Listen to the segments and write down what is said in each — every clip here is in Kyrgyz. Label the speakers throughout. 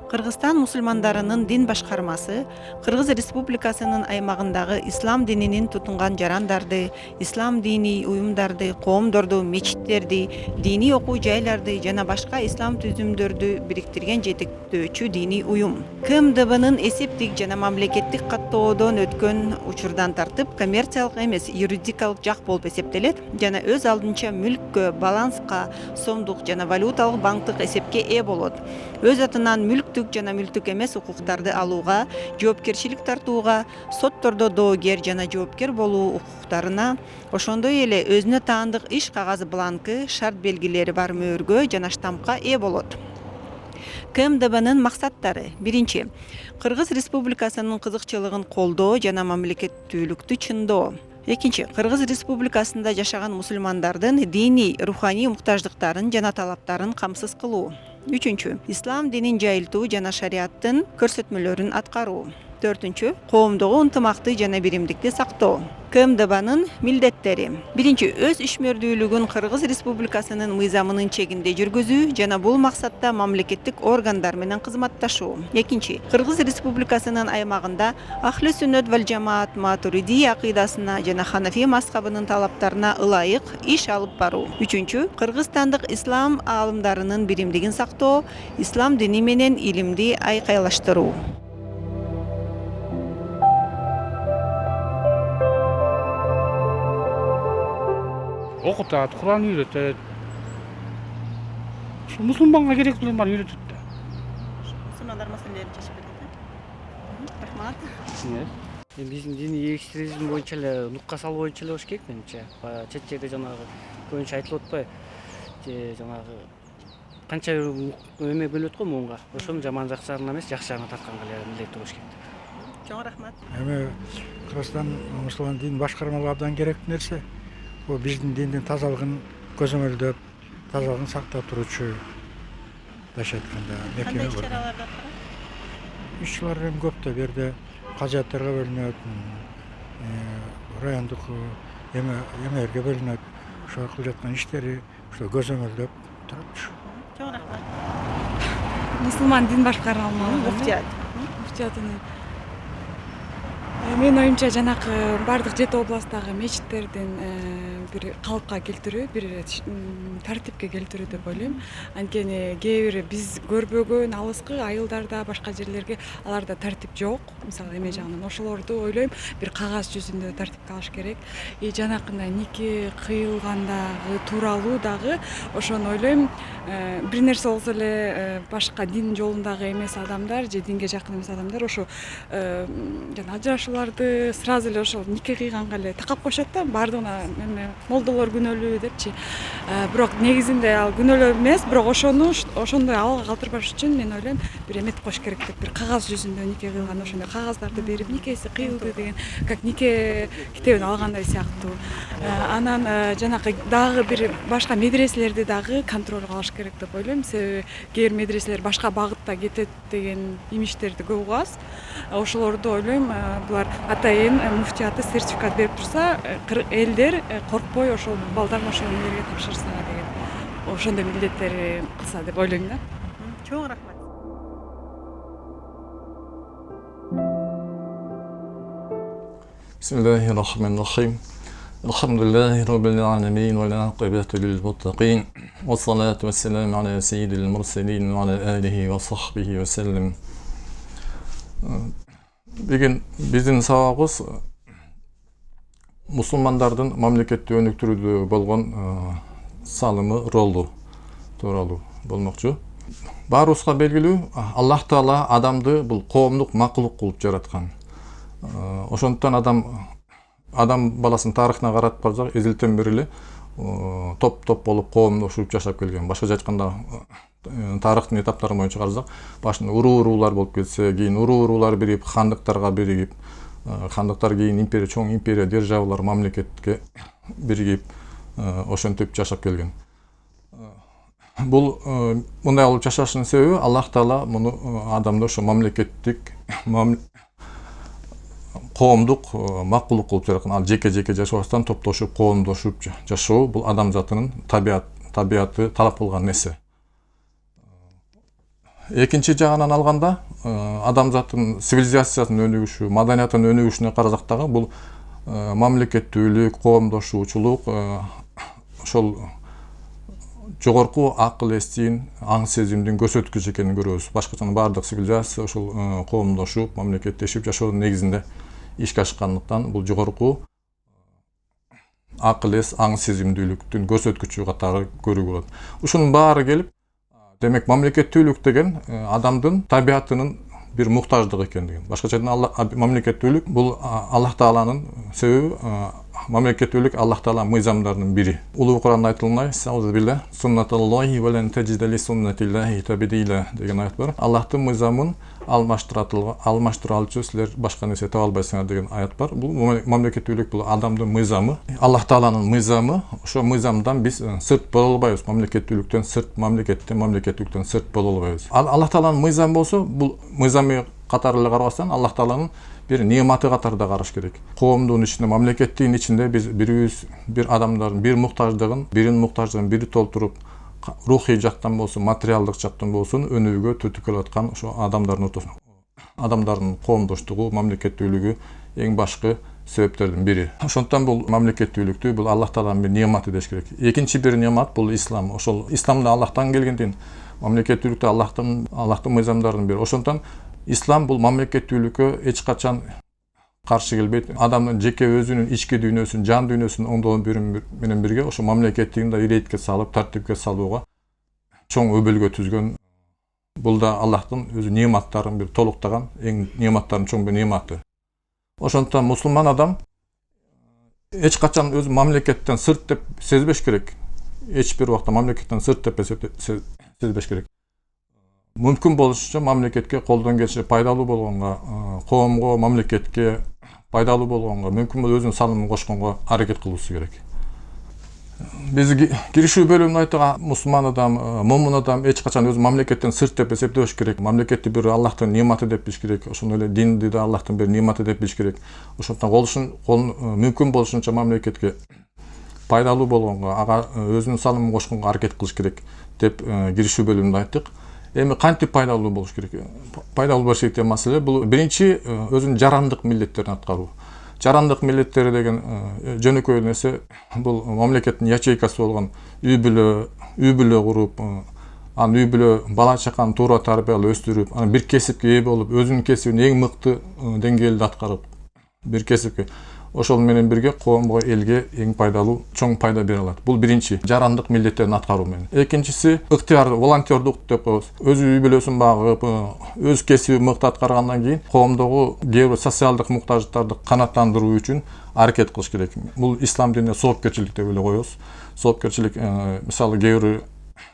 Speaker 1: Кыргызстан мусулмандарынын дин башкармасы Кыргыз Республикасынын аймагындагы ислам дининин тутунган жарандарды, ислам дини уюмдарды, коомдорду, мечиттерди, дини окуу жайларды жана башка ислам түзүмдөрдү бириктирген жетектөөчү дини уюм. КМДБнын эсептик жана мамлекеттик каттоодон өткөн учурдан тартып коммерциялык эмес юридикалык жак болуп эсептелет жана өз алдынча мүлккө, баланска, сомдук жана валюталык банктык эсепке ээ болот. Өз атынан мүлктүк жана мүлктүк эмес укуктарды алууга, жоопкерчилик тартууга, соттордо доогер жана жоопкер болуу укуктарына, ошондой эле өзүнө таандык иш кагазы бланкы, шарт белгилери бар мөөргө жана штампка ээ болот. КМДБнын максаттары: биринчи, Кыргыз Республикасынын кызыкчылыгын колдоо жана мамлекеттүүлүктү чындоо. Экинчи, Кыргыз Республикасында жашаган мусулмандардын диний, руханий муктаждыктарын жана талаптарын камсыз кылуу. Үчүнчү, ислам динин жайылтуу жана шариаттын көрсөтмөлөрүн аткаруу. Төртүнчү, коомдогу ынтымакты жана биримдикти сактоо. КМДБнын милдеттери: биринчи, өз ишмердүүлүгүн Кыргыз Республикасынын мыйзамынын чегинде жүргүзүү жана бул максатта мамлекеттик органдар менен кызматташуу. Экинчи, Кыргыз Республикасынын аймагында Ахлы сүннөт вал жамаат матуриди акыйдасына жана Ханафи мазхабынын талаптарына ылайык иш алып баруу. Үчүнчү, кыргызстандык ислам аалымдарынын биримдигин сактоо, ислам дини менен илимди айкайлаштыруу.
Speaker 2: Окутат, Кур'ан үйрөтөт. Ушу мусулманга керектүүнү баарын үйрөтөт да.
Speaker 1: Мусулмандар маселелерин чечип берет. Рахмат.
Speaker 3: Биздин диний экстремизм боюнча эле нукка салуу боюнча эле болуш керек менимче. Чет жерде жанагы көбүнчө айтылып атпайбы? Же жанагы канча эме бөлөт го муунга. Ошонун жаман жак жагына эмес, жакшы жагына тартканга эле милдеттүү болуш керек.
Speaker 1: Чоң рахмат.
Speaker 4: Эми Кыргызстан мусулман дин башкармалыгы абдан керектүү нерсе. Бул биздин диндин тазалыгын көзөмөлдөп, тазалыгын сактап туруучу баш айтканда
Speaker 1: Кандай иш-чараларды аткарат?
Speaker 4: иш-чаралар эми көп да. Бу жерде кажыаттарга бөлүнөт, райондук эмелерге бөлүнөт. Ошо кылып жаткан иштери ошо көзөмөлдөп турат.
Speaker 1: Чоң рахмат.
Speaker 5: Мусулман дин башкармалыгы
Speaker 1: Муфтият.
Speaker 5: муфтиятын менин оюмча жанакы бардык 7 областтагы мечиттердин бир калыпка келтирүү, бир тартипке келтирүү деп ойлойм. Анткени кээ бир биз көрбөгөн алыскы айылдарда, башка жерлерге аларда тартип жок. Мисалы эме жагынан ошолорду ойлойм бир кагаз жүзүндө тартипке алыш керек. Жанакындай нике кыйылгандагы тууралуу дагы ошону ойлойм. Бир нерсе болсо эле башка дин жолундагы эмес адамдар же динге жакын эмес адамдар ошо жана ажырашууларды сразу эле ошол нике кыйганга эле такап коюшат да, баардыгына эме молдолор күнөөлүү депчи. Бирок негизинде ал күнөөлөө эмес, бирок ошондой абалга калтырбаш үчүн мен ойлойм бир эметип коюш керек деп, бир кагаз жүзүндө нике кыйылган ошондой кагаздарды берип, никеси кыйылды деген, как нике китебин алгандай сыяктуу. Анан жанакы дагы бир башка медреселерди дагы контролго алыш керек деп ойлойм. Себеби кээ бир медреселер башка багытта кетет деген имиштерди көп угабыз. Ошолорду ойлойм, булар атайын муфтияты сертификат берип турса, элдер коркпой ошол балдарын ошол элерге тапшырса деген, ошондой милдеттери кылса деп ойлойм да.
Speaker 1: Чоң рахмат.
Speaker 6: بسم الله الرحمن الرحيم الحمد لله رب العالمين والعاقبة للمتقين والصلاة والسلام على سيد المرسلين وعلى آله وصحبه وسلم. Bugün bizim sababımız Müslümandardın mamleketті өнүктүрүүдө болгон салымы ролу тууралуу болмокчу. Баарыбызга белгилүү, Аллах Таала адамды бул коомдук макулук кылып жараткан. Ошондуктан адам баласынын тарыхына карап барсак, эзелтен бери эле топ болуп коомдошуп жашап келген. Башкача айтканда тарыхтын этаптары боюнча карасак, башында уруулар болуп кетсе, кийин уруулар бирип, хандыктарга биригип, хандыктар кийин империя, чоң империя, державалар, мамлекетке биригип, ошентип жашап келген. Бул мындай болуп жашашынын себеби Аллах Таала муну адамды ошо мамлекеттик коомдук макулук кылып жараткан. Ал жеке жашабастан топтошуп, коомдошуп жашоо бул адам затынын табияты талап кылган нерсе. Экинчи жагынан алганда адамзаттын цивилизациясынын өнүгүшү, маданиятынын өнүгүшүнө карасак дагы бул мамлекеттүүлүк, коомдошуучулук ошол жогорку акыл эстин, аң сезимдин көрсөткүчү экенин көрөбүз. Башкача баардык цивилизация ошол коомдошуп, мамлекеттешип жашоонун негизинде ишке ашкандыктан бул жогорку акыл эс, аң сезимдүүлүктүн көрсөткүчү катары көрүүгө болот. Ушунун баары келип, демек мамлекеттүүлүк деген адамдын табиятынын bir muhtaçlık ekenligi. Başkaça aytganda mamleketçilik bul Allah Taala'nın sebebi mamleketçilik Allah Taala'nın mizamlarının biri. Ulu Kur'an'da aytılgандай "Estağfirullah, sunnatullahi ve len tecide li sunnatillahi tabdila" degan ayet var. Allah'ın mizamın almaştıralçı sizler başka nese taба албайсыңар деген ayet var. Bu mamleketçilik bu adamdın mizamı, Allah Taala'nın mizamı. Şu mizamdan biz sırt bola albayız. Mamleketçilikten sırt, mamleketçilikten sırt bola albayız. Allah Taala'nın mizamı bolsa bu mizamı қатарлы қарасаң, Аллах Тааланың bir нематы қатарда қараш керек. Коомдун ичинде, мамлекеттин ичинде biz bir адамдардын bir muhtаждыгын бири толтуруп, рухий жактан болсун, материалдык жактан болсун өнүүгө түртүп келип аткан ошо адамдардын коомдоштугу, мамлекеттүүлүгү эң башкы себептердин бири. Ошондуктан бул мамлекеттүүлүктү бул Аллах Тааланын bir нематы деш керек. Экинчи bir немат бул ислам. Ошол исламда Аллахтан келген дин, мамлекеттүүлүктү Аллахтын мыйзамдарынын бири. Ошондуктан İslam bu mamleketçilikке hiç kaçan karşı gelbeyt. Adamın jeke özünün içki dünyasının, can dünyasının ondan birin birge oşo mamleketliğini de iretke salıp, tartipke salıuga çoğun öbölgö tüzgön. Bul da Allah'tan özü nimetlerin bir toluqtagan, en nimetlerin çoğun bir nimeti. Oşondan Müslüman adam hiç kaçan öz mamleketten sırt dep sezbeş gerek. Hiç bir vaqtda mamleketten sırt dep sezbeş gerek. Мүмкүн болушунча мамлекетке колдон келишинче пайдалуу болгонго, коомго, мамлекетке пайдалуу болгонго, мүмкүн болсо өзүнүн салымын кошконго аракет кылуусу керек. Биз киришүү бөлүмүндө айткан мусулман адам, момун адам эч качан өз мамлекеттен сырт деп эсептебеш керек. Мамлекетти bir Аллахтын нематы деп билиш керек. Ошондой эле динди да Аллахтын bir нематы деп билиш керек. Ошондон мүмкүн болушунча мамлекетке пайдалуу болгонго, ага өзүнүн салымын кошконго аракет кылыш керек деп киришүү бөлүмүндө айттык. Эми кантип пайдалуу болуш керек? Пайдалуу болуш керек деген маселе бул биринчи өзүнүн жарандык милдеттерин аткаруу. Жарандык милдеттери деген жөнөкөй нерсе бул мамлекеттин ячейкасы болгон үй бүлө куруп, анан үй бүлө бала чаканы туура тарбиялап өстүрүп, анан бир кесипке ээ болуп, өзүнүн кесибин эң мыкты деңгээлде аткарып, бир кесипке ошол менен бирге коомго, элге эң пайдалуу, чоң пайда бере алат. Бул биринчи жарандык милдеттерин аткаруу менен. Экинчиси ыктыяр, волонтердук деп коебуз. Өз үй бүлөсүн багып, өз кесибин мыкты аткаргандан кийин коомдогу кээ бир социалдык муктаждыктарды канааттандыруу үчүн аракет кылыш керек. Бул ислам динине соопкерчилик деп эле коебуз. Соопкерчилик мисалы кээ бир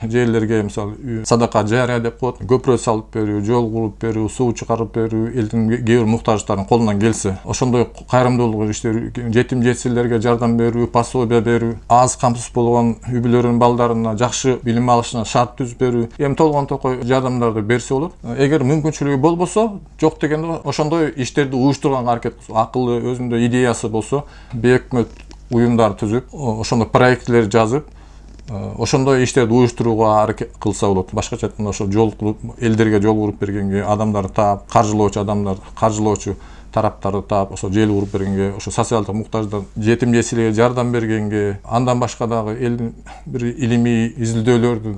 Speaker 6: жерлерге мисалы садака жария деп коет, көпүрө салып берүү, жол куруп берүү, суу чыгарып берүү, элдин кээ бир муктаждыктарын колунан келсе, ошондой кайрымдуулук иштери, жетим жесирлерге жардам берүү, пособие берүү, аз камсыз болгон үй бүлөлөрүнүн балдарына жакшы билим алышына шарт түзүп берүү, эми толгон токой жардамдарды берсе болот. Эгер мүмкүнчүлүгү болбосо, жок дегенде ошондой иштерди уюштурганга аракет кылса, акылы өзүндө идеясы болсо, бейөкмөт уюмдар түзүп, ошондой проектлер жазып, ошондой иштерди уюштурууга аракет кылса болот. Башкача айтканда ошо жол куруп, элдерге жол куруп бергенге, адамдарды таап, каржылоочу тараптарды таап, ошо жел куруп бергенге, ошо социалдык муктаждар, жетим жесирлерге жардам бергенге, андан башка дагы элдин бир илимий изилдөөлөрдү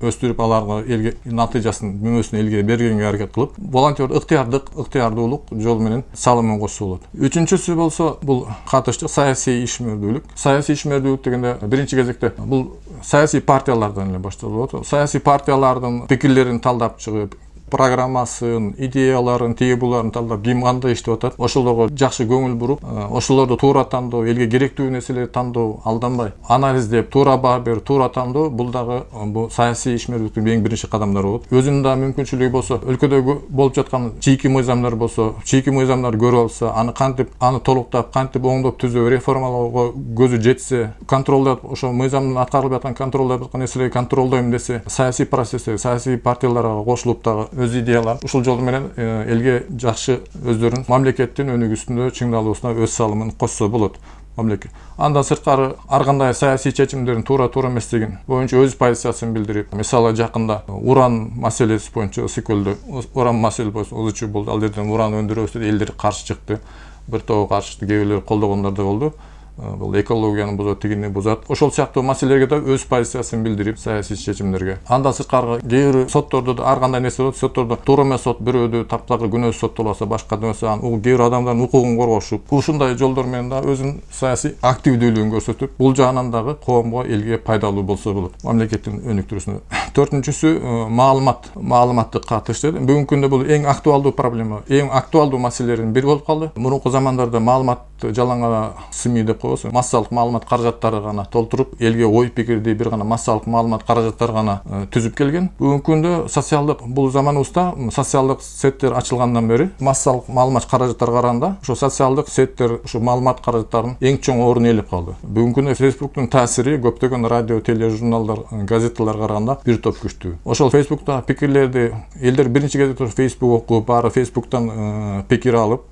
Speaker 6: өстүрүп, аларга элге натыйжасын, мүнөсүн элге бергенге аракет кылып, волонтер ыктыярдуулук жол менен салымын кошсо болот. Үчүнчүсү болсо бул катыштык саясий ишмердүүлүк. Саясий ишмердүүлүк дегенде биринчи кезекте бул саясий партиялардан эле башталат. Саясий партиялардын пикирлерин талдап чыгып, программасын, идеяларын, тие буларын талдап, ким кандай иштеп атат, ошолорго жакшы көңүл буруп, ошолорду туура тандоо, элге керектүү нерселерди тандоо, алданбай, анализдеп, туура баа берип, туура тандоо, бул дагы бул саясий ишмердүүлүктүн эң биринчи кадамдары болот. Өзүнүн да мүмкүнчүлүгү болсо, өлкөдө болуп жаткан чийки мыйзамдар болсо, чийки мыйзамдар көрүп алса, аны толуктап, кантип оңдоп түзөө, реформалоого көзү жетсе, контролдоп, ошо мыйзамдын аткарылып аткан, контролдоп аткан нерселерди контролдойм десе, саясий процессте, саясий партияларга кошулуп дагы өз идеяларын ушул жол менен элге жакшы өздөрүнүн мамлекеттин өнүгүүсүндө, чыңдалуусуна өз салымын кошсо болот. мамлекет. Андан сырткары ар кандай саясий чечимдердин туура эместигин боюнча өз позициясын билдирип, мисалы жакында уран маселеси боюнча секилдүү уран маселеси боюнча узучу болду. Ал жерден уран өндүрөбүз деп элдер каршы чыкты. Бир тобу каршы чыкты, кээ бирлер колдогондор да болду. Бул экологияны бузат, тигини бузат. Ошол сыяктуу маселелерге да өз позициясын билдирип, саясий чечимдерге. Андан сырткары кээ бир соттордо да ар кандай нерсе болот. Соттордо туура эмес сот бирөөдү таптагы күнөөсүз соттолса, башка нерсе кээ бир адамдардын укугун коргошуп, ушундай жолдор менен да өзүнүн саясий активдүүлүгүн көрсөтүп, бул жагынан дагы коомго, элге пайдалуу болсо болот. Мамлекеттин өнүктүрүүсүнө. Төртүнчүсү маалыматты катыш деп. Бүгүнкү күндө бул эң актуалдуу проблема, эң актуалдуу маселелердин бири болуп калды. Мурунку замандарда маалымат жалаңа СМИ деп коебуз. Массалык маалымат каражаттары гана толтуруп, элге ой пикирди бир гана массалык маалымат каражаттары гана түзүп келген. Бүгүнкү күндө социалдык бул заманыбызда социалдык сеттер ачылгандан бери массалык маалымат каражаттары караганда, ошо социалдык сеттер ушу маалымат каражаттарынын эң чоң орун ээлеп калды. Бүгүнкү күндө Facebooktун таасири көптөгөн радио, тележурналдар, газеталар караганда бир топ күчтүү. Ошол Facebook'та пикирлерди элдер биринчи кезекте Facebook окуп, баары Facebook'тан пикир алып,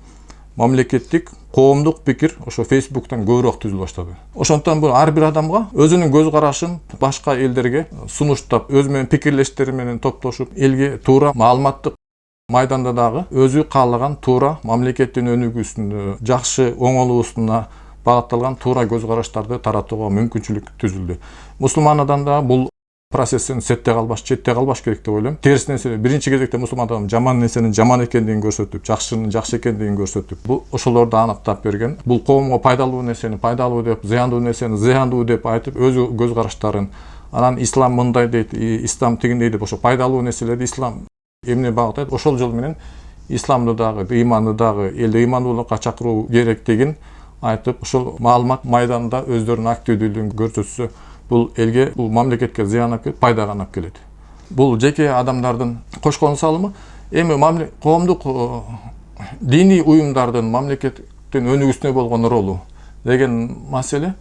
Speaker 6: мамлекеттик, коомдук пикир ошо Facebook'тан көбүрөөк түзүлө баштады. Ошондон бул ар бир адамга өзүнүн көз карашын башка элдерге сунуштап, өзү менен пикирлештери менен топтошуп, элге туура маалыматтык майданда дагы өзү каалаган туура мамлекеттин өнүгүүсүнө, жакшы оңолуусуна багытталган туура көз караштарды таратууга мүмкүнчүлүк түзүлдү. Мусулман адамда бул процесстен четте калбаш керек деп ойлойм. Терс нерсе биринчи кезекте мусулман адам жаман нерсенин жаман экендигин көрсөтүп, жакшынын жакшы экендигин көрсөтүп, бул ошолорду аныктап берген. Бул коомго пайдалуу нерсени пайдалуу деп, зыяндуу нерсени зыяндуу деп айтып, өзү көз караштарын, анан ислам мындай дейт, ислам тигиндей деп ошо пайдалуу нерселерди ислам эмне багыттайт, ошол жол менен исламды дагы, ыйманды дагы, элди ыймандуулукка чакыруу керектигин айтып, ошол маалымат майданында өздөрүнүн активдүүлүгүн көрсөтсө, бул элге, бул мамлекетке зыян алып келет, пайда алып келет. Бул жеке адамдардын кошкон салымы, эми коомдук диний уюмдардын мамлекеттин өнүгүүсүнө болгон ролу деген маселе.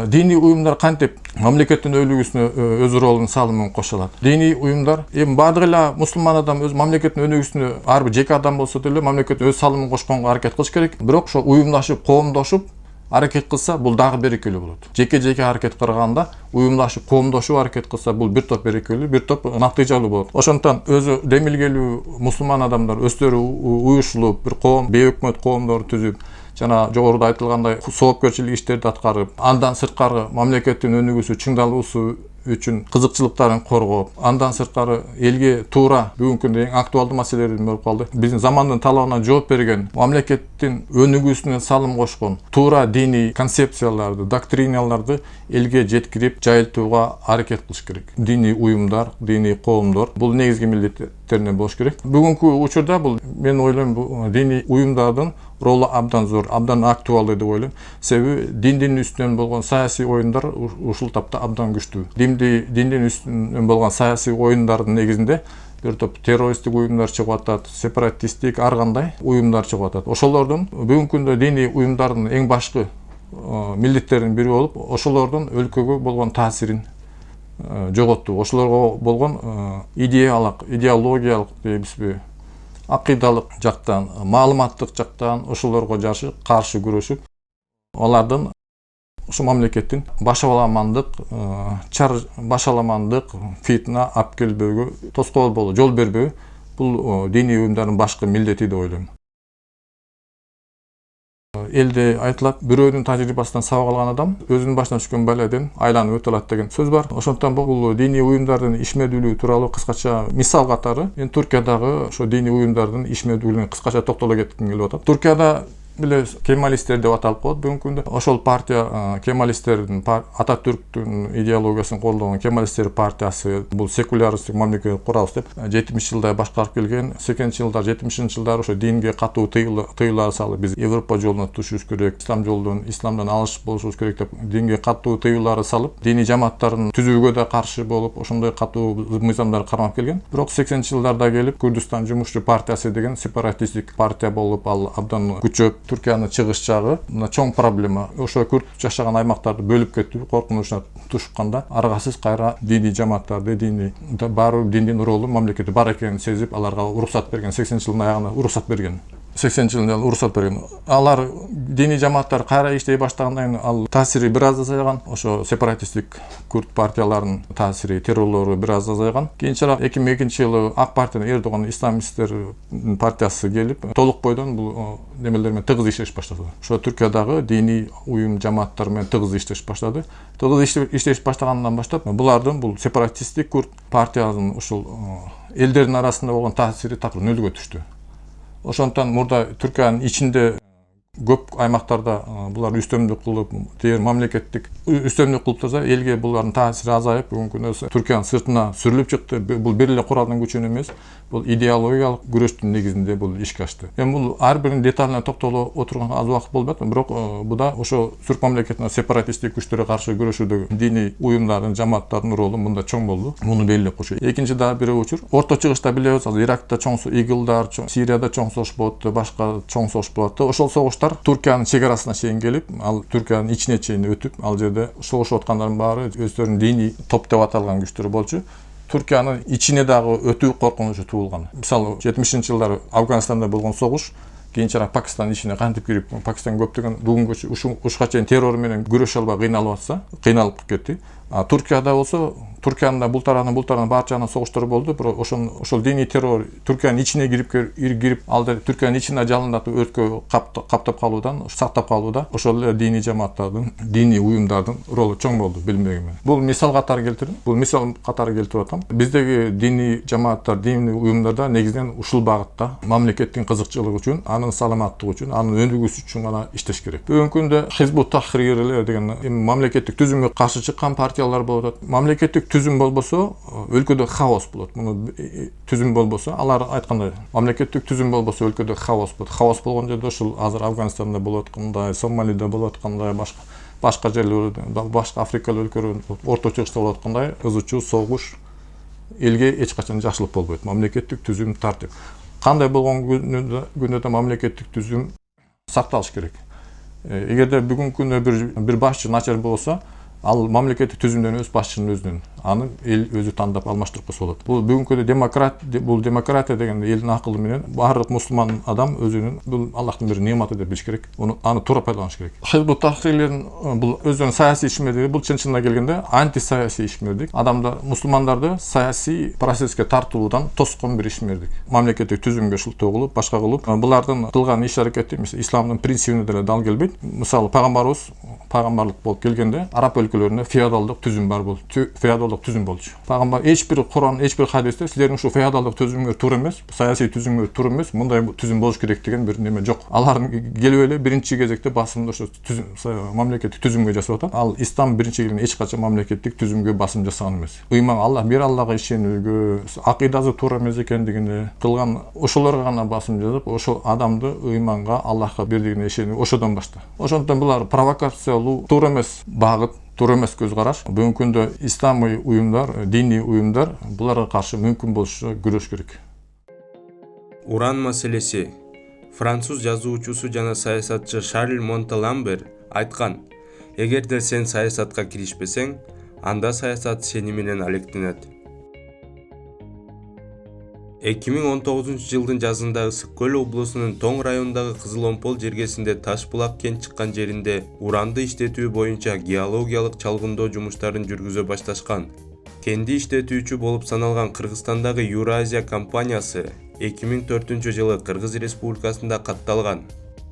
Speaker 6: Диний уюмдар кантип мамлекеттин өнүгүүсүнө өз ролун салымын кошо алат. Диний уюмдар эми баардык эле мусулман адам өз мамлекеттин өнүгүүсүнө ар бир жеке адам болсо деле мамлекет өз салымын кошконго аракет кылыш керек. Бирок ошо уюмдашып, коомдошуп аракет кылса, бул дагы берекелүү болот. Жеке аракет кылганда, уюмдашып, коомдошуп аракет кылса, бул бир топ берекелүү, бир топ натыйжалуу болот. Ошондон өзү демилгелүү мусулман адамдар өздөрү уюшулуп, бир коом, бейөкмөт коомдор түзүп, жана жогоруда айтылгандай соопкерчилик иштерди аткарып, андан сырткары мамлекеттин өнүгүүсү, чыңдалуусу үчүн кызыкчылыктарын коргоп, андан сырткары элге туура бүгүнкү күндө эң актуалдуу маселелердин болуп калды. Биздин замандын талабына жооп берген, мамлекеттин өнүгүүсүнө салым кошкон туура диний концепцияларды, доктриналарды элге жеткирип, жайылтууга аракет кылыш керек. Диний уюмдар, диний коомдор бул негизги милдеттерине болуш керек. Бүгүнкү учурда бул мен ойлойм, бул диний уюмдардын ролу абдан зор, абдан актуалдуу деп ойлойм. Себеби диндин үстүнөн болгон саясий оюндар ушул тапта абдан күчтүү. Диндин үстүнөн болгон саясий оюндардын негизинде бир топ террористтик уюмдар чыгып атат, сепаратисттик ар кандай уюмдар чыгып атат. Ошолордун бүгүнкү күндө диний уюмдардын эң башкы милдеттеринин бири болуп, ошолордун өлкөгө болгон таасирин жоготтуу. Ошолорго болгон идеологиялык дейбизби, акыйдалык жактан, маалыматтык жактан ошолорго каршы күрөшүп, алардын ушу мамлекеттин башаламандык, фитна алып келбөөгө тоскоол болуу, жол бербөө бул диний уюмдардын башкы милдети деп ойлойм. Элде айтылат, бирөөнүн тажрыйбасынан сабак алган адам өзүнүн башына түшкөн баладан айланып өтө алат деген сөз бар. Ошондон бул диний уюмдардын ишмердүүлүгү тууралуу кыскача мисал катары мен Туркиядагы ошо диний уюмдардын ишмердүүлүгүнө кыскача токтоло кетким келип атат. Туркияда биле Кемалисттер деп аталып коет бүгүнкү күндө. Ошол партия Кемалисттердин, Ататүрктүн идеологиясын колдогон Кемалисттер партиясы бул секуляристик мамлекет курабыз деп 70-жылда башкарып келген. 80-жылдар, 70-жылдар ошо динге катуу тыюулар салып, биз Европа жолуна түшүш керек, исламдан алыш болушубуз керек деп динге катуу тыюулар салып, диний жамааттардын түзүүгө да каршы болуп, ошондой катуу мыйзамдар кармап келген. Бирок 80-жылдарда келип Күрдүстан жумушчу партиясы деген сепаратисттик партия болуп, ал абдан күчөп Түркиянын чыгыш жагы чоң проблема. Ошо күрд жашаган аймактарды бөлүп кетүү коркунучуна тушканда аргасыз кайра диний жамааттарды, баары диндин ролу мамлекетте бар экенин сезип, аларга уруксат берген, 80-жылдын аягында уруксат берген. 80-жылында уруксат берген. Алар диний жамааттар кайра иштей баштагандан кийин ал таасири бир аз азайган. Ошо сепаратисттик курд партияларынын таасири, террорлору бир аз азайган. Кийинчерээк 2002-жылы Ак партияны Эрдоган исламисттер партиясы келип, толук бойдон бул немелер менен тыгыз иштеш баштады. Ошо Түркиядагы диний уюм жамааттар менен тыгыз иштеш баштады. Тыгыз иштеш баштагандан баштап булардын бул сепаратисттик курд партиянын ушул элдердин арасында болгон таасири такыр нөлгө түштү. Ошондон мурда Түркиянын ичинде көп аймактарда булар үстөмдүк кылып, дер мамлекеттик үстөмдүк кылып турса, элге булардын таасири азайып, бүгүнкү күндө Түркиянын сыртына сүрүлүп чыкты. Бул бир эле куралдын күчүнөн эмес, бул идеологиялык күрөштүн негизинде бул ишке ашты. Эми бул ар биринин деталына токтоло отурганга аз убакыт болбойт, бирок буда ошо түрк мамлекетине сепаратисттик күчтөргө каршы күрөшүүдө диний уюмдардын, жамааттардын ролу мында чоң болду. Муну белгилеп коюшу. Экинчи дагы бир учур. Орто чыгышта билебиз, азыр Иракта чоң игылдар, Сирияда чоң согуш болот, башка чоң согуш болот. Ошол согуштар Түркиянын чек арасына чейин келип, ал Түркиянын ичине чейин өтүп, ал жерде согушуп аткандардын баары өздөрүнүн диний топ деп аталган күчтөр болчу. Түркиянын ичине дагы өтүү коркунучу туулган. Мисалы 70-жылдары Афганистанда болгон согуш кийинчерээк Пакистан ичине кантип кирип, Пакистан көптөгөн бүгүнкү ушка чейин террор менен күрөшө албай кыйналып кетти. Түркияда болсо, Түркиянын бул тарабынан барча согуштар болду, бирок ошол диний террор Түркиянын ичине кирип, алда Түркиянын ичине жалындатып өрткө каптап калуудан, сактап калууда ошол эле диний жамааттардын, диний уюмдардын ролу чоң болду билмегим менен. Бул мисал катары келтирип атам. Биздеги диний жамааттар, диний уюмдарда негизинен ушул багытта мамлекеттин кызыкчылыгы үчүн, анын саламаттыгы үчүн, анын өнүгүүсү үчүн гана иштеш керек. Бүгүнкү күндө Хизбут Тахрирлер деген мамлекеттик түзүмгө каршы чыккан партиялар болот. Мамлекеттик түзүм болбосо, өлкөдө хаос болот. Муну түзүм болбосо, алар айткандай, мамлекеттик түзүм болбосо өлкөдө хаос болот. Хаос болгон жерде ушул азыр Афганистанда болот аткандай, Сомалида болот аткандай, башка жерлерде, башка Африка өлкөлөрүндө орто чыгышта болот аткандай ызычуу согуш элге эч качан жакшылык болбойт. Мамлекеттик түзүм тартип. Кандай болгон күндө да мамлекеттик түзүм сакталыш керек. Эгерде бүгүнкү күндө бир башчы начар болсо, ал мамлекеттик түзүмдөн өз башчынын өзүнөн аны эл өзү тандап алмаштырып койсо болот. Бул бүгүнкү демократия деген элдин акылы менен баардык мусулман адам өзүнүн бул Аллахтын бир нематы деп билиш керек. Аны туура пайдаланыш керек. Хизбут Тахрирлердин бул өзүнүн саясий ишмердиги, бул чын-чынына келгенде антисаясий ишмердик. Адамдар, мусулмандарды саясий процесске тартуудан тоскон бир ишмердик. Мамлекеттик түзүмгө шылтоо кылып, башка кылып, булардын кылган иш-аракети исламдын принцибине деле дал келбейт. Мисалы пайгамбарыбыз пайгамбарлык болуп келгенде араб өлкөлөрүндө феодалдык түзүм бар болду. Феодалдык түзүм болчу. Пайгамбар эч бир Куран, эч бир хадисте силердин ушу феодалдык түзүмгө туура эмес, саясий түзүмгө туура эмес, мындай түзүм болуш керек деген бир неме жок. Алардын келип эле биринчи кезекте басымды ошо мамлекеттик түзүмгө жасап атат. Ал ислам биринчи келген эч качан мамлекеттик түзүмгө басым жасаган эмес. Ыйман Аллах, бир Аллага ишенүүгө, акыйдасы туура эмес экендигине кылган ошолорго гана басым жасап, ошол адамды ыйманга, Аллахка бирдигине ишенүү ошодон башта. Ошондон булар провокациялуу, туура эмес багыт, туура эмес көз караш. Бүгүнкү күндө исламый уюмдар, диний уюмдар буларга каршы мүмкүн болушу күрөш керек.
Speaker 7: Уран маселеси. Француз жазуучусу жана саясатчы Шарль Монталамбер айткан: "Эгерде сен саясатка киришпесең, анда саясат сени менен алектенет." 2019 жылдын жазында Ысык Көл облусунун Тоң районундагы Кызыломпол жергесинде Таш-Булак кент чыккан жеринде уранды иштетүү боюнча геологиялык чалгындоо жумуштарын жүргүзө башташкан. Кенди иштетүүчү болуп саналган Кыргызстандагы Юразия компаниясы 2004 жылы Кыргыз Республикасында катталган.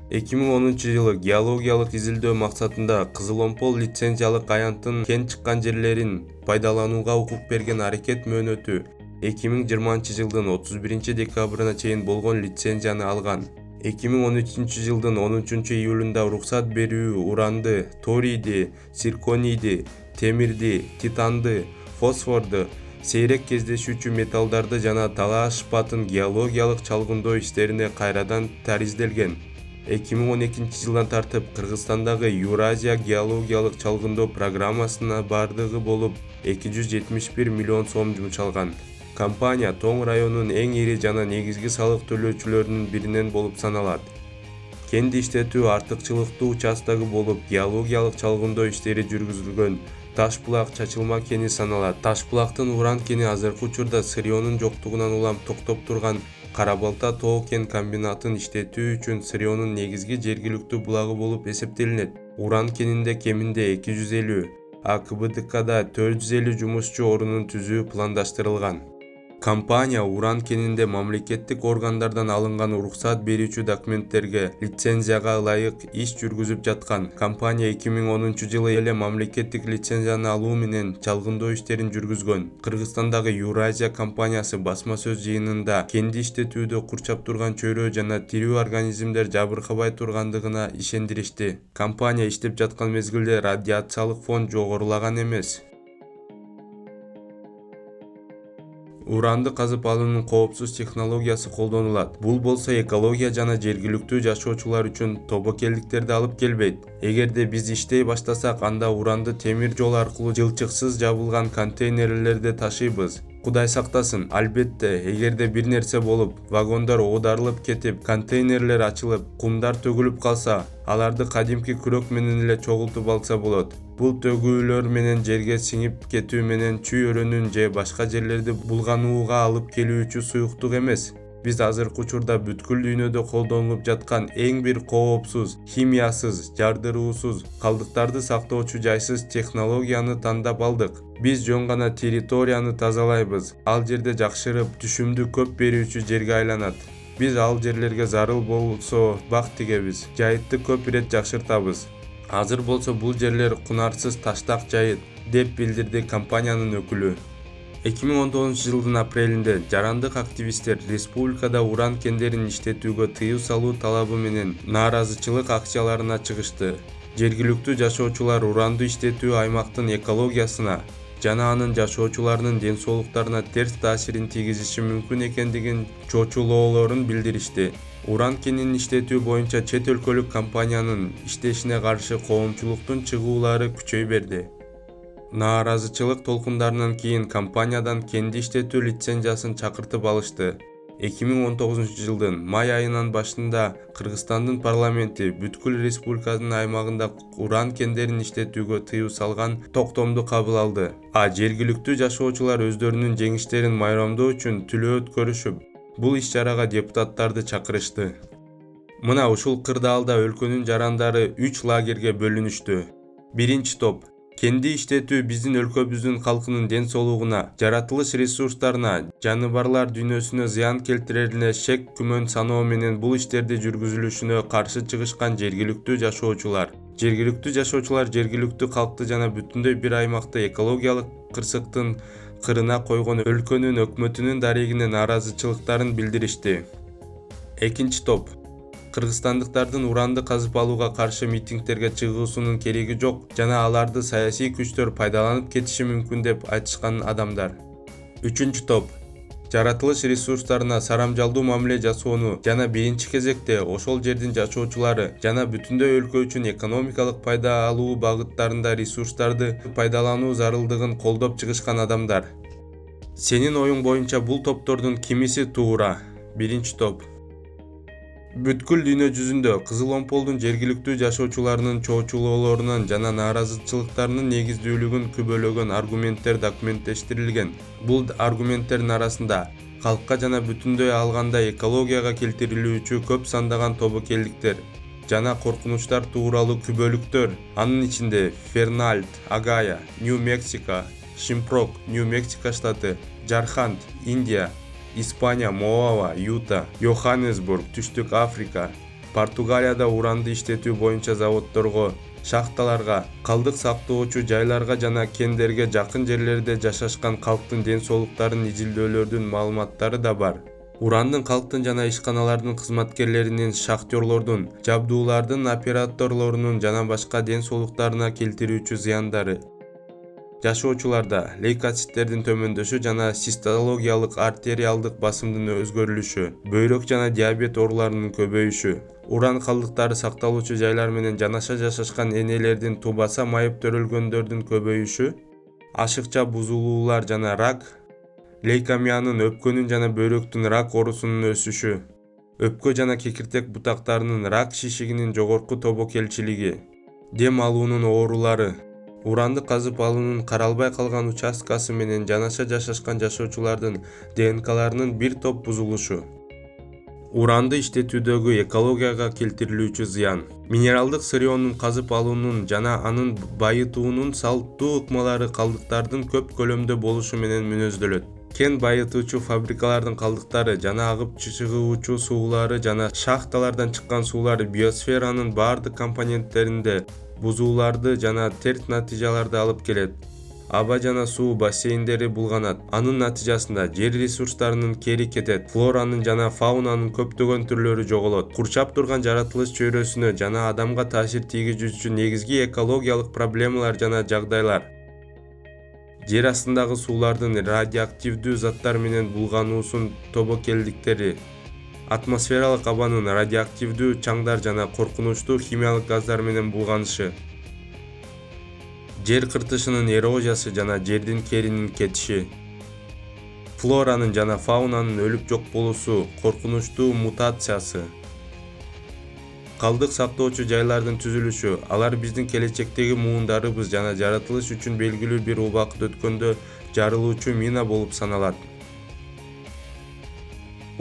Speaker 7: 2010 жылы геологиялык изилдөө максатында Кызыломпол лицензиялык аянттын кент чыккан жерлерин пайдаланууга укук берген аракет мөөнөтү 2020 жылдын 31 декабрына чейин болгон лицензияны алган. 2013 жылдын 13 июлунда уруксат берүү уранды, торийди, цирконийди, темирди, титанды, фосфорду, сейрек кездешүүчү металлдарды жана талаш патын геологиялык чалгындоо иштерине кайрадан таризделген. 2012 жылдан тартып Кыргызстандагы Юразия геологиялык чалгындоо программасына бардыгы болуп 271 миллион сом жумшалган. Компания Тоң районунун эң ири жана негизги салык төлөөчүлөрүнүн биринен болуп саналат. Кенди иштетүү артыкчылыктуу участогу болуп, геологиялык чалгындоо иштери жүргүзүлгөн Таш булак чачылма кени саналат. Таш булактын уран кени азыркы учурда Сырьёнун жоктугунан улам токтоп турган Кара Балта тоо кен комбинатын иштетүү үчүн Сырьёнун негизги жергиликтүү булагы болуп эсептелинет. Уран кенинде кеминде 250, а КБДКда 450 жумушчу орунун түзүү пландаштырылган. Компания уран кенинде мамлекеттик органдардан алынган уруксат берүүчү документтерге лицензияга ылайык иш жүргүзүп жаткан. Компания 2010-жылы эле мамлекеттик лицензияны алуу менен чалгындоо иштерин жүргүзгөн. Кыргызстандагы Юразия компаниясы басма сөз жыйынында кенди иштетүүдө курчап турган чөйрө жана тирүү организмдер жабыркабай тургандыгына ишендиришти. Компания иштеп жаткан мезгилде радиациялык фон жогорулаган эмес. Уранды казып алуунун коопсуз технологиясы колдонулат. Бул болсо экология жана жергиликтүү жашоочулар үчүн тобокелдиктерди алып келбейт. Эгерде биз иштей баштасак, анда уранды темир жол аркылуу жылчыксыз жабылган контейнерлерде ташыйбыз. Кудай сактасын, албетте, эгерде бир нерсе болуп, вагондар оодарылып кетип, контейнерлер ачылып, кумдар төгүлүп калса, аларды кадимки күрөк менен эле чогултуп алса болот. Бул төгүүлөр менен жерге сиңип кетүү менен чүй өрөөнүн же башка жерлерди булганууга алып келүүчү суюктук эмес. Биз азыркы учурда бүткүл дүйнөдө колдонулуп жаткан эң бир коопсуз, химиясыз, жардыруусуз, калдыктарды сактоочу жайсыз технологияны тандап алдык. Биз жөн гана территорияны тазалайбыз. Ал жерде жакшырып, түшүмдү көп берүүчү жерге айланат. Биз ал жерлерге зарыл болсо бак тигебиз. Жайытты көп ирет жакшыртабыз. Азыр болсо бул жерлер кунарсыз таштак жайыт, деп билдирди компаниянын өкүлү. 2019-жылдын апрелинде жарандык активисттер республикада уран кендерин иштетүүгө тыюу салуу талабы менен нааразычылык акцияларына чыгышты. Жергиликтүү жашоочулар уранды иштетүү аймактын экологиясына жана анын жашоочуларынын ден соолуктарына терс таасирин тийгизиши мүмкүн экендигин чочулоолорун билдиришти. Уран кенин иштетүү боюнча чет өлкөлүк компаниянын иштешине каршы коомчулуктун чыгуулары күчөй берди. Нааразычылык толкундарынан кийин компаниядан кенди иштетүү лицензиясын чакыртып алышты. 2019-жылдын май айынын башында Кыргызстандын парламенти бүткүл республиканын аймагында уран кендерин иштетүүгө тыюу салган токтомду кабыл алды. А жергиликтүү жашоочулар өздөрүнүн жеңиштерин майрамдоо үчүн түлөө өткөрүшүп, бул иш-чарага депутаттарды чакырышты. Мына ушул кырдаалда өлкөнүн жарандары 3 лагерге бөлүнүштү. Биринчи топ: кенди иштетүү биздин өлкөбүздүн калкынын ден соолугуна, жаратылыш ресурстарына, жаныбарлар дүйнөсүнө зыян келтирерине шек күмөн саноо менен бул иштерди жүргүзүлүшүнө каршы чыгышкан жергиликтүү жашоочулар. Жергиликтүү жашоочулар жергиликтүү калкты жана бүтүндөй бир аймакты экологиялык кырсыктын кырына койгон өлкөнүн өкмөтүнүн дарегине нааразычылыктарын билдиришти. Экинчи топ: кыргызстандыктардын уранды казып алууга каршы митингтерге чыгуусунун кереги жок жана аларды саясий күчтөр пайдаланып кетиши мүмкүн деп айтышкан адамдар. Үчүнчү топ: жаратылыш ресурстарына сарамжалдуу мамиле жасоону жана биринчи кезекте ошол жердин жашоочулары жана бүтүндөй өлкө үчүн экономикалык пайда алуу багыттарында ресурстарды пайдалануу зарылдыгын колдоп чыгышкан адамдар. Сенин оюң боюнча бул топтордун кимиси туура? Биринчи топ: бүткүл дүйнө жүзүндө Кызыл Омполдун жергиликтүү жашоочуларынын чоочулоолорунан жана нааразычылыктарынын негиздүүлүгүн күбөлөгөн аргументтер документтештирилген. Бул аргументтердин арасында калкка жана бүтүндөй алганда экологияга келтирилүүчү көп сандаган тобокелдиктер жана коркунучтар тууралуу күбөлүктөр, анын ичинде Фернальд, Агая, Нью-Мексико, Шимпрок, Нью-Мексико штаты, Жарханд, Индия, Испания, Моава, Юта, Йоханнесбург, Түштүк Африка, Португалияда уранды иштетүү боюнча заводдорго, шахталарга, калдык сактоочу жайларга жана кендерге жакын жерлерде жашашкан калктын ден соолуктарын изилдөөлөрдүн маалыматтары да бар. Урандын калктын жана ишканалардын кызматкерлеринин, шахтёрлордун, жабдуулардын операторлорунун жана башка ден соолуктарына келтирүүчү зыяндары. Жашоочуларда лейкоциттердин төмөндөшү жана систологиялык артериалдык басымдын өзгөрүлүшү, бөйрөк жана диабет ооруларынын көбөйүшү, уран калдыктары сакталуучу жайлар менен жанаша жашашкан энелердин тубаса майып төрөлгөндөрдүн көбөйүшү, ашыкча бузулуулар жана рак, лейкемиянын, өпкөнүн жана бөйрөктүн рак оорусунун өсүшү, өпкө жана кекиртек бутактарынын рак шишигинин жогорку тобокелчилиги, дем алуунун оорулары, уранды казып алуунун каралбай калган участкасы менен жанаша жашашкан жашоочулардын ДНКларынын бир топ бузулушу. Уранды иштетүүдөгү экологияга келтирилүүчү зыян. Минералдык сырьёнун казып алуунун жана анын байытуунун салттуу ыкмалары калдыктардын көп көлөмдө болушу менен мүнөздөлөт. Кен байытуучу фабрикалардын калдыктары жана агып чыгуучу суулары жана шахталардан чыккан суулар биосферанын бардык компоненттеринде бузууларды жана терс натыйжаларды алып келет. Аба жана суу бассейндери булганат. Анын натыйжасында жер ресурстарынын кери кетет. Флоранын жана фаунанын көптөгөн түрлөрү жоголот. Курчап турган жаратылыш чөйрөсүнө жана адамга таасир тийгизүүчү негизги экологиялык проблемалар жана жагдайлар. Жер астындагы суулардын радиоактивдүү заттар менен булгануусун тобокелдиктери, атмосфералык абанын радиоактивдүү чаңдар жана коркунучтуу химиялык газдар менен булганышы, жер кыртышынын эрозиясы жана жердин керинин кетиши, флоранын жана фаунанын өлүп жок болуусу, коркунучтуу мутациясы, калдык сактоочу жайлардын түзүлүшү, алар биздин келечектеги муундарыбыз жана жаратылыш үчүн белгилүү бир убакыт өткөндө жарылуучу мина болуп саналат.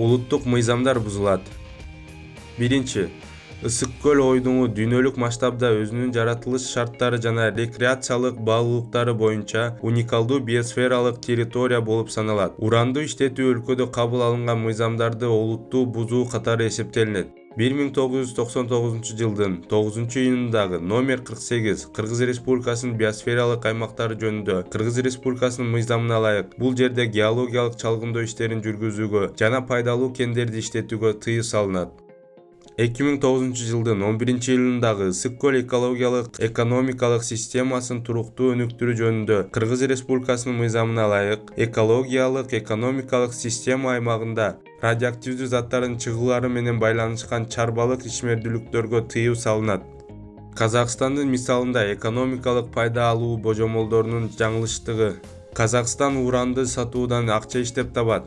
Speaker 7: Улуттук мыйзамдар бузулат. Биринчи, Ысык көл ойдуңу дүйнөлүк масштабда өзүнүн жаратылыш шарттары жана рекреациялык баалуулуктары боюнча уникалдуу биосфералык территория болуп саналат. Уранды иштетүү өлкөдө кабыл алынган мыйзамдарды олуттуу бузуу катары эсептелинет. 1999 жылдын 9-июнундагы номер 48 Кыргыз Республикасынын биосфералык аймактары жөнүндө Кыргыз Республикасынын мыйзамына ылайык бул жерде геологиялык чалгындоо иштерин жүргүзүүгө жана пайдалуу кендерди иштетүүгө тыюу салынат. 2009 жылдын 11-июнундагы Ысык көл экологиялык экономикалык системасын туруктуу өнүктүрүү жөнүндө Кыргыз Республикасынын мыйзамына ылайык экологиялык экономикалык система аймагында радиоактивдүү заттардын чыгуулары менен байланышкан чарбалык ишмердүүлүктөргө тыюу салынат. Казакстандын мисалында экономикалык пайда алуу божомолдорунун жаңылыштыгы. Казакстан уранды сатуудан акча иштеп табат.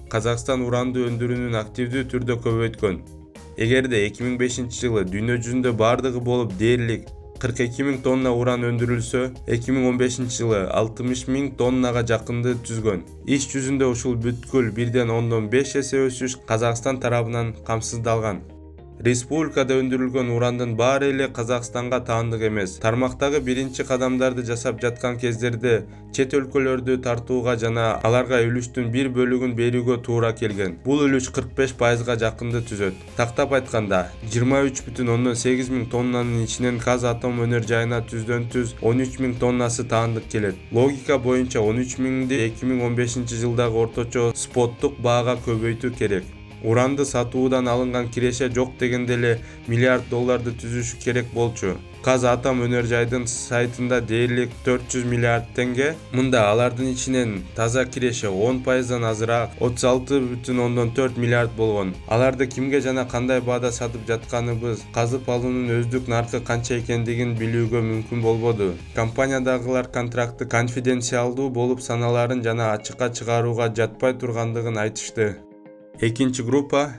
Speaker 7: Казакстан уранды өндүрүүнүн активдүү түрдө көбөйткөн. Эгерде 2005 жылы дүйнө жүзүндө бардыгы болуп дээрлик 42.000 тонна уран өндүрүлсө, 2015 жылы 60.000 тоннага жакынды түзгөн. Иш жүзүндө ушул бүткүл 1,5 эсе өсүш Казакстан тарабынан камсыздалган. Республикада өндүрүлгөн урандын баары эле Казакстанга таандык эмес. Тармактагы биринчи кадамдарды жасап жаткан кездерде чет өлкөлөрдү тартууга жана аларга үлүштүн бир бөлүгүн берүүгө туура келген. Бул үлүш 45%га жакынды түзөт. Тактап айтканда, 23,8 миң тоннанын ичинен Казатом өнөр жайына түздөн-түз 13 миң тоннасы таандык келет. Логика боюнча 13 миңди 2015 жылдагы орточо споттук баага көбөйтүү керек. Уранды сатуудан алынган киреше жок дегенде эле миллиард долларды түзүшү керек болчу. Казатом өнөр жайдын сайтында дээрлик 400 миллиард тенге. Мында алардын ичинен таза киреше 10%дан азыраак 36,4 миллиард болгон. Аларды кимге жана кандай баада сатып жатканыбыз, казып алуунун өздүк наркы канча экендигин билүүгө мүмкүн болбоду. Компаниядагылар контракты конфиденциалдуу болуп саналарын жана ачыкка чыгарууга жатпай тургандыгын айтышты. Экинчи группа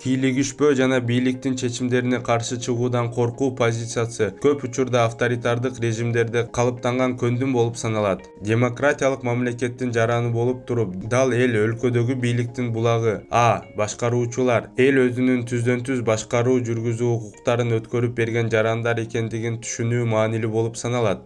Speaker 7: кийлигишпөө жана бийликтин чечимдерине каршы чыгуудан коркуу позициясы көп учурда авторитардык режимдерде калыптанган көндүм болуп саналат. Демократиялык мамлекеттин жараны болуп туруп, дал эл өлкөдөгү бийликтин булагы башкаруучулар эл өзүнүн түздөн-түз башкаруу жүргүзүү укуктарын өткөрүп берген жарандар экендигин түшүнүү маанилүү болуп саналат.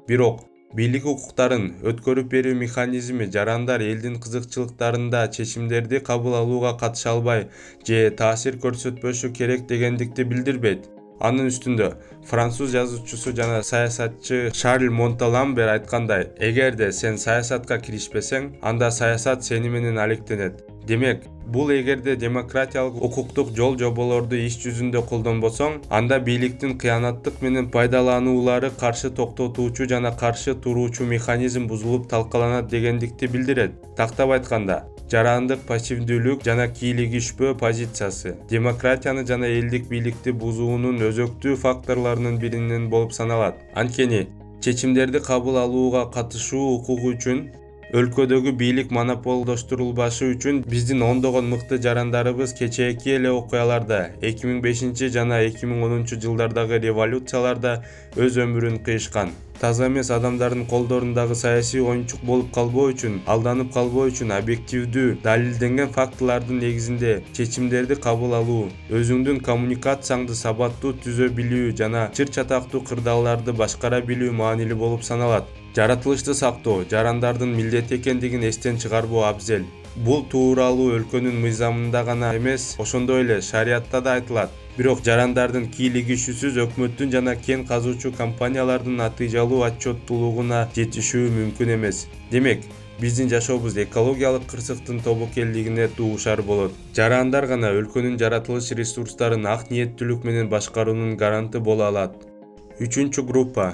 Speaker 7: Бирок бийлик укуктарын өткөрүп берүү механизми жарандар элдин кызыкчылыктарында чечимдерди кабыл алууга катыша албай же таасир көрсөтпөшү керек дегендикти билдирбейт. Анын үстүндө француз жазуучусу жана саясатчы Шарль Монталамбер айткандай, эгерде сен саясатка киришпесең, анда саясат сени менен алектенет. Демек, бул эгерде демократиялык укуктук жол жоболорду иш жүзүндө колдонбосоң, анда бийликтин кыянаттык менен пайдалануулары каршы токтотуучу жана каршы туруучу механизм бузулуп талкаланат дегендикти билдирет. Тактап айтканда, жарандык пассивдүүлүк жана кийлигишпөө позициясы демократияны жана элдик бийликти бузуунун өзөктүү факторлорунун биринен болуп саналат. Анткени, чечимдерди кабыл алууга катышуу укугу үчүн Өлкөдөгү бийлик монополдоштурулбашы үчүн биздин ондогон мыкты жарандарыбыз кечээки эле окуяларда 2005 жана 2010 жылдардагы революцияларда өз өмүрүн кыйышкан. Таза эмес адамдардын колдорундагы саясий оюнчук болуп калбоо үчүн, алданып калбоо үчүн объективдүү, далилденген фактылардын негизинде чечимдерди кабыл алуу, өзүңдүн коммуникацияңды сабаттуу түзө билүү жана чыр-чатактуу кырдаалдарды башкара билүү маанилүү болуп саналат. Жаратылышты сактоо жарандардын милдети экендигин эстен чыгарбоо абзел. Бул тууралуу өлкөнүн мыйзамында гана эмес, ошондой эле шариятта да айтылат. Бирок жарандардын кийлигишүүсүз өкмөттүн жана кен казуучу компаниялардын натыйжалуу отчеттуулугуна жетишүү мүмкүн эмес. Демек, биздин жашообуз экологиялык кырсыктын тобокелдигине дуушар болот. Жарандар гана өлкөнүн жаратылыш ресурстарын ак ниеттүүлүк менен башкаруунун гаранты боло алат. 3-группа.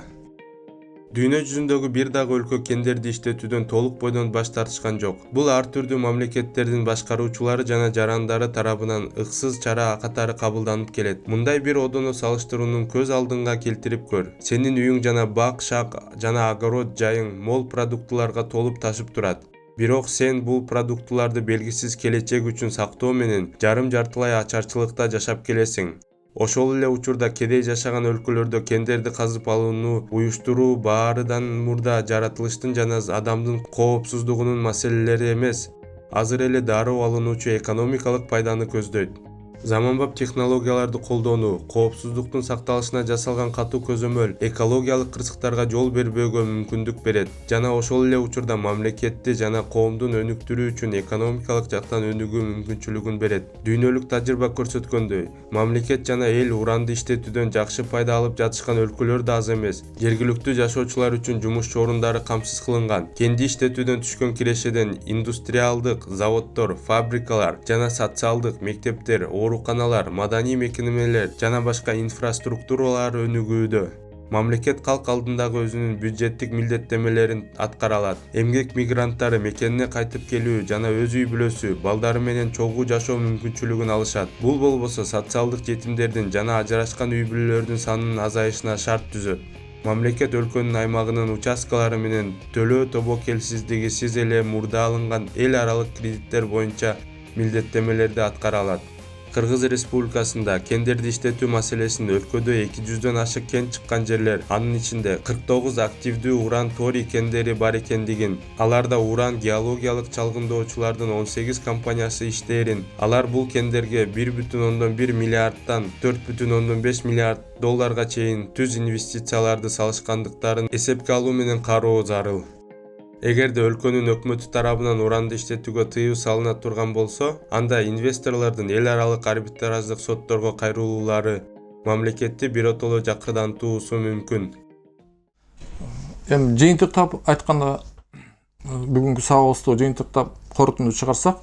Speaker 7: Дүйнө жүзүндөгү бир дагы өлкө кендерди иштетүүдөн толук бойдон баш тартышкан жок. Бул ар түрдүү мамлекеттердин башкаруучулары жана жарандары тарабынан ыксыз чара катары кабылданып келет. Мындай бир одону салыштырууну көз алдыңа келтирип көр. Сенин үйүң жана бак, шак жана огород жайың мол продуктуларга толуп ташып турат. Бирок сен бул продуктуларды белгисиз келечек үчүн сактоо менен жарым-жартылай ачарчылыкта жашап келесиң. Ошол эле учурда кедей жашаган өлкөлөрдө кендерди казып алууну уюштуруу баарыдан мурда жаратылыштын жана адамдын коопсуздугунун маселелери эмес, азыр эле дароо алынуучу экономикалык пайданы көздөйт. Заманбап технологияларды колдонуу, коопсуздуктун сакталышына жасалган катуу көзөмөл экологиялык кырсыктарга жол бербөөгө мүмкүндүк берет жана ошол эле учурда мамлекетти жана коомдун өнүктүрүү үчүн экономикалык жактан өнүгүү мүмкүнчүлүгүн берет. Дүйнөлүк тажрыйба көрсөткөндөй, мамлекет жана эл уранды иштетүүдөн жакшы пайда алып жатышкан өлкөлөр да аз эмес. Жергиликтүү жашоочулар үчүн жумушчу орундары камсыз кылынган. Кенди иштетүүдөн түшкөн кирешеден индустриалдык заводдор, фабрикалар жана социалдык мектептер, ооруканалар, маданий мекемелер жана башка инфраструктуралар өнүгүүдө. Мамлекет калк алдындагы өзүнүн бюджеттик милдеттемелерин аткара алат. Эмгек мигранттары мекенине кайтып келүү жана өз үй бүлөсү, балдары менен чогуу жашоо мүмкүнчүлүгүн алышат. Бул болбосо социалдык жетимдердин жана ажырашкан үй бүлөлөрдүн санынын азайышына шарт түзөт. Мамлекет өлкөнүн аймагынын участкалары менен төлөө тобокелсиздигисиз эле мурда алынган эл аралык кредиттер боюнча милдеттемелерди аткара алат. Кыргыз Республикасында кендерди иштетүү маселесинде өлкөдө 200дөн ашык кен чыккан жерлер, анын ичинде 49 активдүү уран торий кендери бар экендигин, аларда уран геологиялык чалгындоочулардын 18 компаниясы иштээрин, алар бул кендерге 1,1 миллиардтан 4,5 миллиард долларга чейин түз инвестицияларды салышкандыктарын эсепке алуу менен кароо зарыл. Эгерде өлкөнүн өкмөтү тарабынан уранды иштетүүгө тыюу салына турган болсо, анда инвесторлордун эл аралык арбитраждык сотторго кайрылуулары мамлекетти биротоло жакырдантуусу мүмкүн.
Speaker 6: Эми жыйынтыктап айтканда, бүгүнкү сабагыбызды жыйынтыктап корутунду чыгарсак,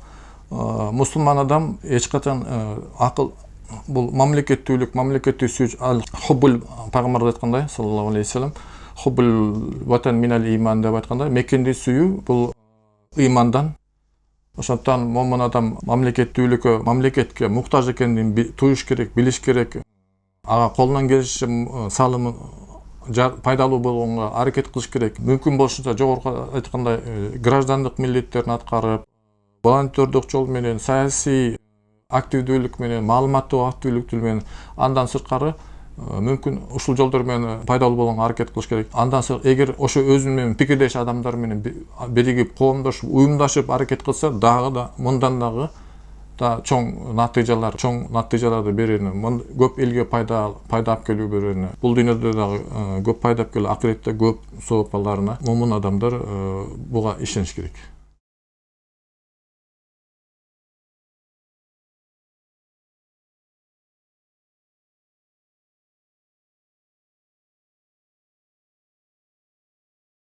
Speaker 6: мусулман адам эч качан акыл бул мамлекеттүү сүйүүч хуббул пайгамбар айткандай, саллаллаху алейхи вассалам, хуббул ватан минал иман деп айтканда, мекенди сүйүү бул ыймандан. Ошондуктан момун адам мамлекеттүүлүккө, мамлекетке муктаж экенин туюш керек, билиш керек. Ага колунан келишинче салымы пайдалуу болгонго аракет кылыш керек. Мүмкүн болушунча жогорку айткандай граждандык милдеттерин аткарып, волонтердук жол менен, саясий активдүүлүк менен, маалыматтуу активдүүлүк менен, андан сырткары мүмкүн ушул жолдор менен пайдалуу болгонго аракет кылыш керек. Андан соң эгер ошо өзү менен пикирдеш адамдар менен биригип, коомдошуп, уюмдашып аракет кылса, дагы да мындан дагы чоң натыйжаларды берерин, көп элге пайда алып келүү берерин. Бул дүйнөдө дагы көп пайда алып келүү, акыретте көп сооп аларына момун адамдар буга ишениш керек.